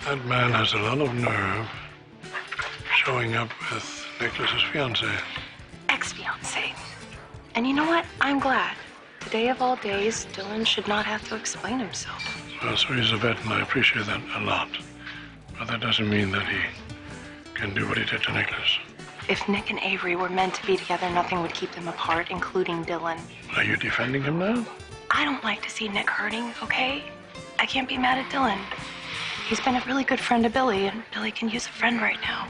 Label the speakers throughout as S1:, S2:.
S1: That man has a lot of nerve showing up with Nicholas's fiancée.
S2: Ex-fiancée. And you know what? I'm glad. Today of all days, Dylan should not have to explain himself.
S1: Well, so he's a vet, and I appreciate that a lot. But that doesn't mean that he can do what he did to Nicholas.
S2: If Nick and Avery were meant to be together, nothing would keep them apart, including Dylan.
S1: Are you defending him now?
S2: I don't like to see Nick hurting, okay? I can't be mad at Dylan. He's been a really good friend to Billy, and Billy can use a friend right now.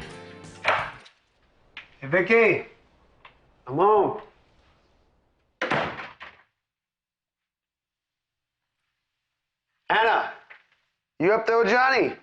S3: Hey, Vicky. I'm home. Anna, you up there with Johnny?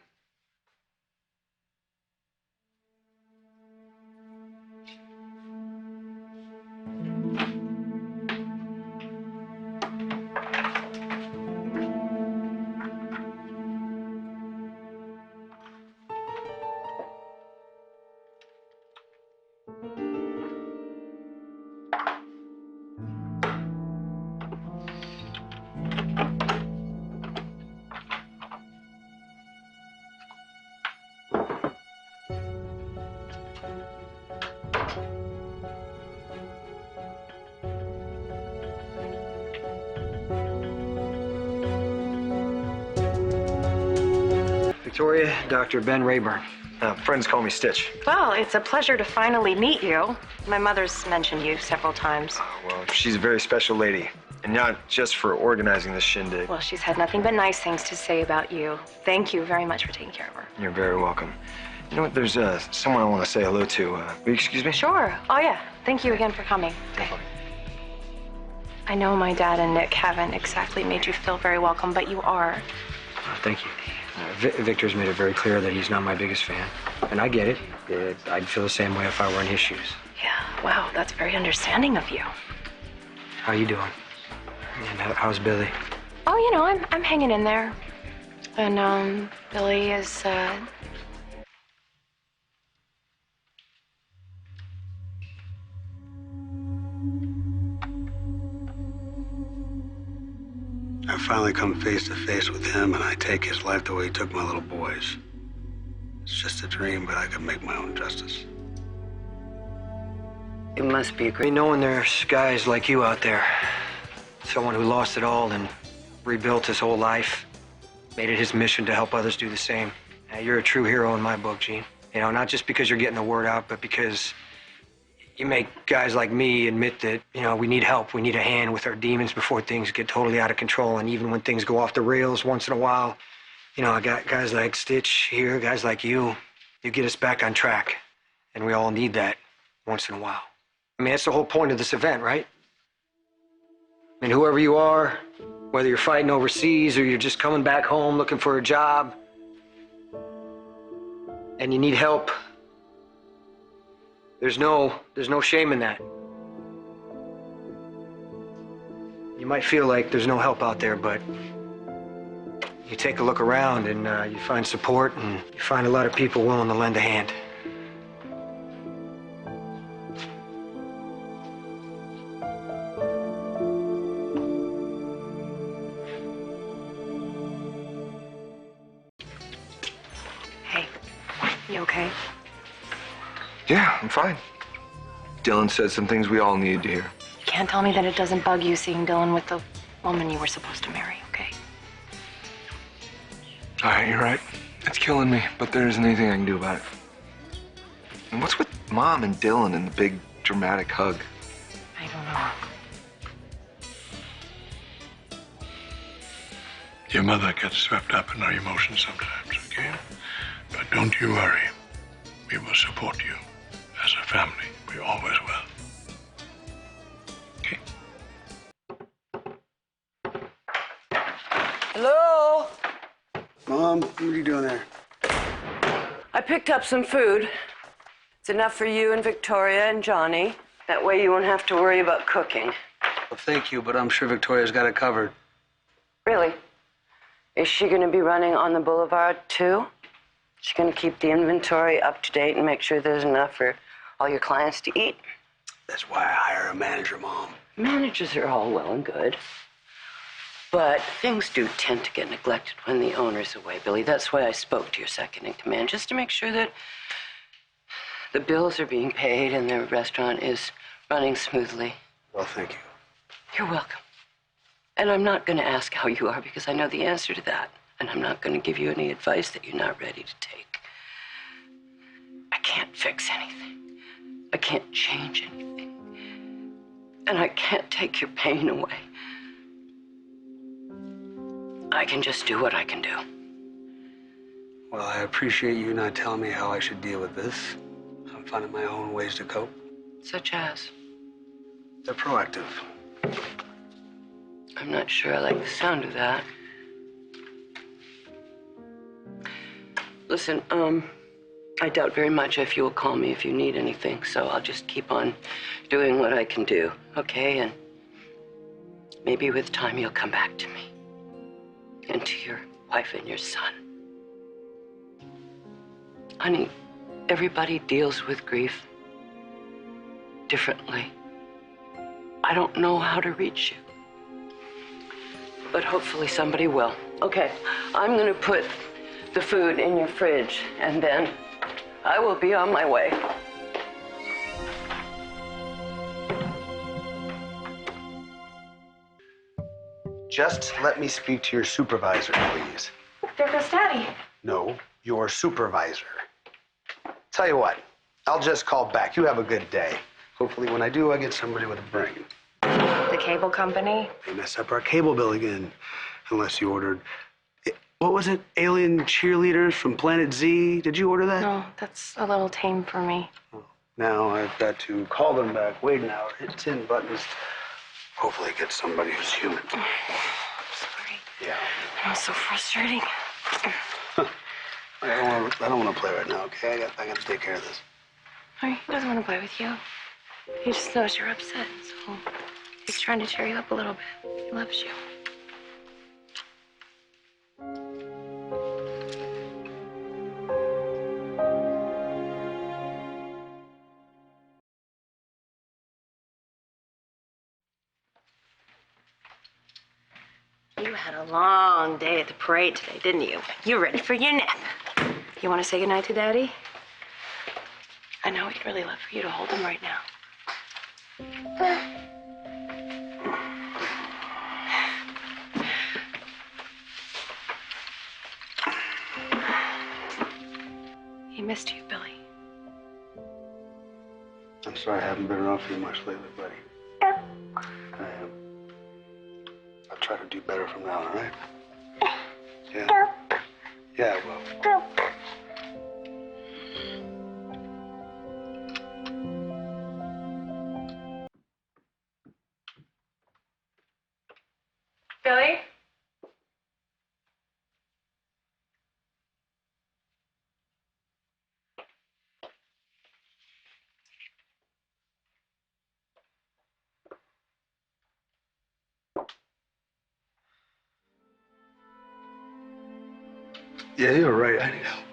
S4: Victoria, Dr. Ben Rayburn. Friends call me Stitch.
S2: Well, it's a pleasure to finally meet you. My mother's mentioned you several times.
S4: Well, she's a very special lady, and not just for organizing this shindig.
S2: Well, she's had nothing but nice things to say about you. Thank you very much for taking care of her.
S4: You're very welcome. You know what? There's someone I want to say hello to. Will you excuse me?
S2: Sure. Oh, yeah. Thank you again for coming.
S4: Definitely.
S2: I know my dad and Nick haven't exactly made you feel very welcome, but you are.
S4: Thank you. Victor's made it very clear that he's not my biggest fan. And I get it. I'd feel the same way if I were in his shoes.
S2: Yeah, wow, that's very understanding of you.
S4: How you doing? And how's Billy?
S2: Oh, you know, I'm hanging in there. And, Billy is,
S3: I finally come face to face with him, and I take his life the way he took my little boys. It's just a dream, but I can make my own justice.
S5: It must be great.
S4: Knowing there's guys like you out there. Someone who lost it all and rebuilt his whole life. Made it his mission to help others do the same. You're a true hero in my book, Gene. You know, not just because you're getting the word out, but because you make guys like me admit that, you know, we need help. We need a hand with our demons before things get totally out of control. And even when things go off the rails once in a while, you know, I got guys like Stitch here, guys like you. You get us back on track. And we all need that once in a while. I mean, that's the whole point of this event, right? I mean, whoever you are, whether you're fighting overseas or you're just coming back home looking for a job, and you need help, there's no shame in that. You might feel like there's no help out there, but you take a look around and you find support, and you find a lot of people willing to lend a hand.
S2: hey, you okay?
S6: Yeah, I'm fine. Dylan said some things we all needed to hear.
S2: You can't tell me that it doesn't bug you seeing Dylan with the woman you were supposed to marry, okay?
S6: All right, you're right. It's killing me, but there isn't anything I can do about it. And what's with Mom and Dylan and the big dramatic hug?
S2: I don't know.
S1: Your mother gets swept up in her emotions sometimes, okay? But don't you worry. We will support you as a family. We always will. Okay?
S5: Hello?
S3: Mom, what are you doing there?
S5: I picked up some food. It's enough for you and Victoria and Johnny. That way you won't have to worry about cooking.
S3: Well, thank you, but I'm sure Victoria's got it covered.
S5: Really? Is she going to be running on the boulevard, too? She's going to keep the inventory up to date and make sure there's enough for all your clients to eat?
S3: That's why I hire a manager, Mom.
S5: Managers are all well and good. But things do tend to get neglected when the owner's away, Billy. That's why I spoke to your second in command, just to make sure that the bills are being paid and the restaurant is running smoothly.
S3: Well, thank you.
S5: You're welcome. And I'm not going to ask how you are because I know the answer to that. And I'm not going to give you any advice that you're not ready to take. I can't fix anything. I can't change anything. And I can't take your pain away. I can just do what I can do.
S3: Well, I appreciate you not telling me how I should deal with this. I'm finding my own ways to cope.
S5: Such as?
S3: They're proactive.
S5: I'm not sure I like the sound of that. Listen, I doubt very much if you will call me if you need anything, so I'll just keep on doing what I can do, okay? And maybe with time you'll come back to me and to your wife and your son. Honey, everybody deals with grief differently. I don't know how to reach you, but hopefully somebody will. Okay, I'm gonna put the food in your fridge, and then I will be on my way.
S3: Just let me speak to your supervisor, please.
S2: There goes Daddy.
S3: No, your supervisor. Tell you what, I'll just call back. You have a good day. Hopefully when I do, I get somebody with a brain.
S2: The cable company?
S3: They messed up our cable bill again. Unless you ordered, what was it? Alien cheerleaders from Planet Z? Did you order that?
S2: No, that's a little tame for me.
S3: Now I've got to call them back, wait an hour, hit 10 buttons. Hopefully get somebody who's human.
S2: I'm sorry.
S3: Yeah.
S2: That was so frustrating.
S3: I don't want to play right now, okay? I got to take care of this.
S2: He doesn't want to play with you. He just knows you're upset, so he's trying to cheer you up a little bit. He loves you. You had a long day at the parade today, didn't you? You're ready for your nap. You want to say goodnight to Daddy? I know he'd really love for you to hold him right now. He missed you, Billy.
S3: I'm sorry I haven't been around for you much lately, buddy. I am. I'll try to do better from now on, all right? Yeah. Yeah, I will.
S2: Billy?
S3: Yeah, you're right. I need help.